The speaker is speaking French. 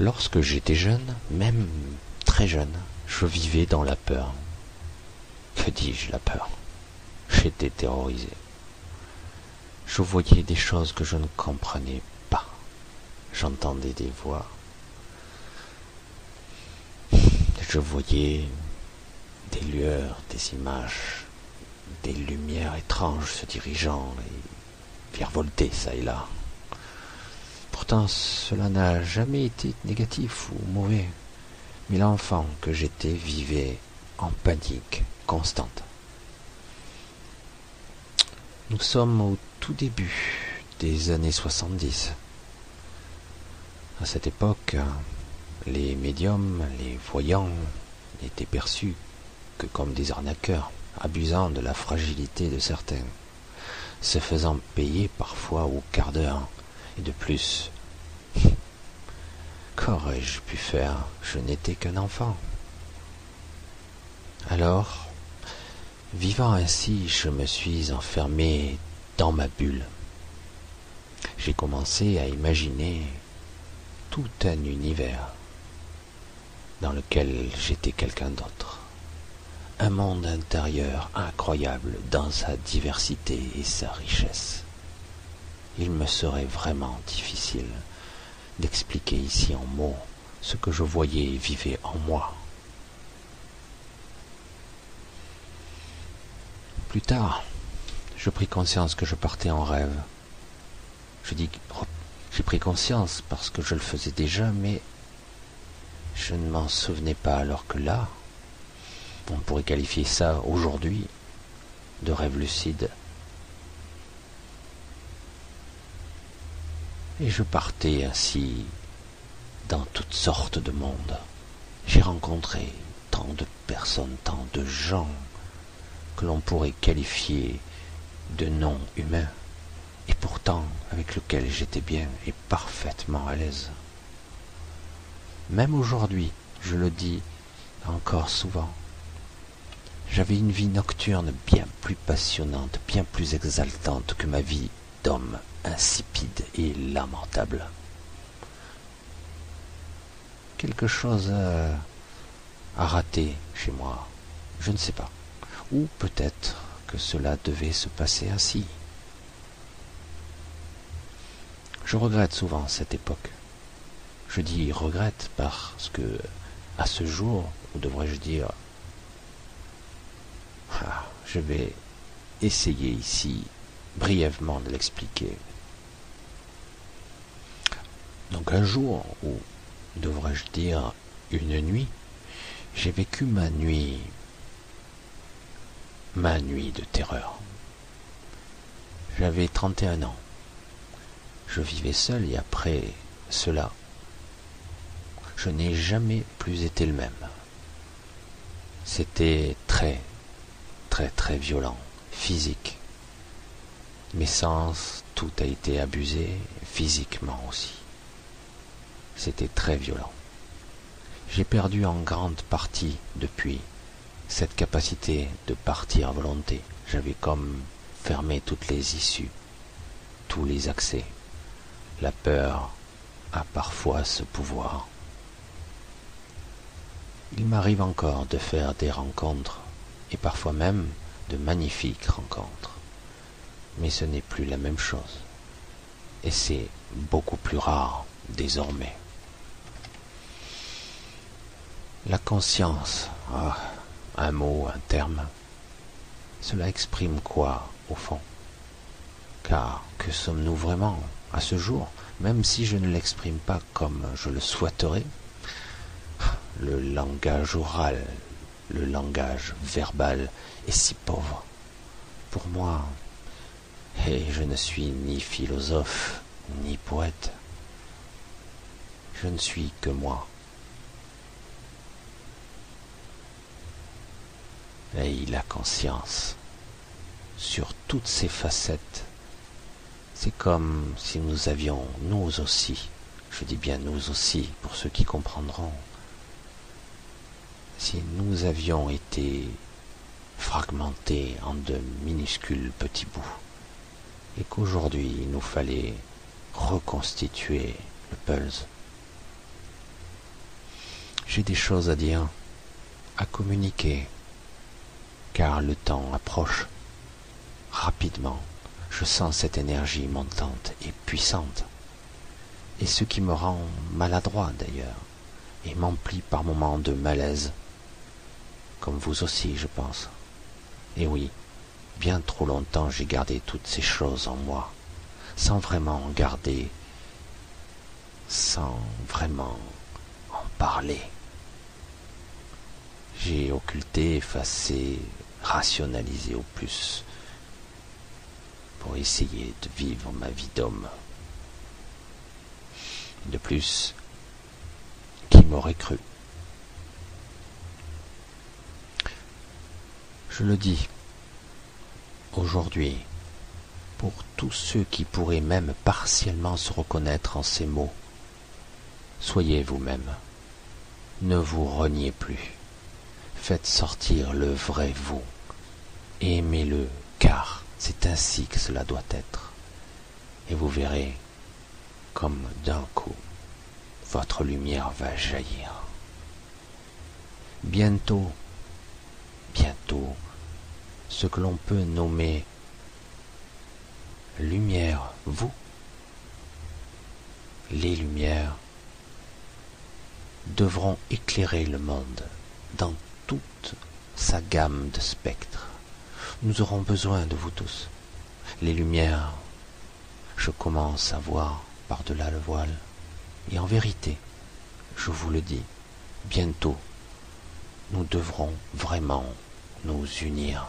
Lorsque j'étais jeune, même très jeune, je vivais dans la peur. Que dis-je, la peur? J'étais terrorisé. Je voyais des choses que je ne comprenais pas. J'entendais des voix. Je voyais des lueurs, des images, des lumières étranges se dirigeant et virevolter ça et là. Pourtant, cela n'a jamais été négatif ou mauvais, mais l'enfant que j'étais vivait en panique constante. Nous sommes au tout début des années 70. À cette époque, les médiums, les voyants n'étaient perçus que comme des arnaqueurs, abusant de la fragilité de certains, se faisant payer parfois au quart d'heure et de plus. Qu'aurais-je pu faire? Je n'étais qu'un enfant. Alors, vivant ainsi, je me suis enfermé dans ma bulle. J'ai commencé à imaginer tout un univers dans lequel j'étais quelqu'un d'autre. Un monde intérieur incroyable dans sa diversité et sa richesse. Il me serait vraiment difficile d'expliquer ici en mots ce que je voyais et vivais en moi. Plus tard, je pris conscience que je partais en rêve. J'ai pris conscience parce que je le faisais déjà, mais je ne m'en souvenais pas, alors que là, on pourrait qualifier ça aujourd'hui de rêve lucide. Et je partais ainsi dans toutes sortes de mondes. J'ai rencontré tant de personnes, tant de gens que l'on pourrait qualifier de non humains, et pourtant avec lesquels j'étais bien et parfaitement à l'aise. Même aujourd'hui, je le dis encore souvent, j'avais une vie nocturne bien plus passionnante, bien plus exaltante que ma vie d'homme insipide et lamentable. Quelque chose a raté chez moi, je ne sais pas. Ou peut-être que cela devait se passer ainsi. Je regrette souvent cette époque. Je dis regrette parce que, à ce jour, ou devrais-je dire, je vais essayer ici brièvement de l'expliquer. Donc un jour, ou devrais-je dire une nuit, j'ai vécu ma nuit de terreur. J'avais 31 ans. Je vivais seul et après cela, je n'ai jamais plus été le même. C'était très violent, physique. Mes sens, tout a été abusé, physiquement aussi. C'était très violent. J'ai perdu en grande partie depuis cette capacité de partir à volonté. J'avais comme fermé toutes les issues, tous les accès. La peur a parfois ce pouvoir. Il m'arrive encore de faire des rencontres, et parfois même de magnifiques rencontres. Mais ce n'est plus la même chose. Et c'est beaucoup plus rare désormais. La conscience, un mot, un terme, cela exprime quoi au fond? Car que sommes-nous vraiment à ce jour, même si je ne l'exprime pas comme je le souhaiterais? Le langage oral, le langage verbal est si pauvre. Pour moi, et je ne suis ni philosophe, ni poète. Je ne suis que moi. Et la conscience, sur toutes ses facettes, c'est comme si nous avions, nous aussi, je dis bien nous aussi, pour ceux qui comprendront, si nous avions été fragmentés en de minuscules petits bouts, et qu'aujourd'hui il nous fallait reconstituer le puzzle. J'ai des choses à dire, à communiquer, car le temps approche. Rapidement, je sens cette énergie montante et puissante, et ce qui me rend maladroit d'ailleurs, et m'emplit par moments de malaise, comme vous aussi je pense. Et oui, bien trop longtemps j'ai gardé toutes ces choses en moi, sans vraiment en garder, sans vraiment en parler. J'ai occulté, effacé, rationalisé au plus, pour essayer de vivre ma vie d'homme. De plus, qui m'aurait cru? Je le dis aujourd'hui pour tous ceux qui pourraient même partiellement se reconnaître en ces mots. Soyez vous-même, ne vous reniez plus, faites sortir le vrai vous, aimez-le, car c'est ainsi que cela doit être, et vous verrez comme d'un coup votre lumière va jaillir. Bientôt, ce que l'on peut nommer lumière, vous, les lumières, devront éclairer le monde dans toute sa gamme de spectres. Nous aurons besoin de vous tous. Les lumières, je commence à voir par-delà le voile, et en vérité, je vous le dis, bientôt, nous devrons vraiment nous unir.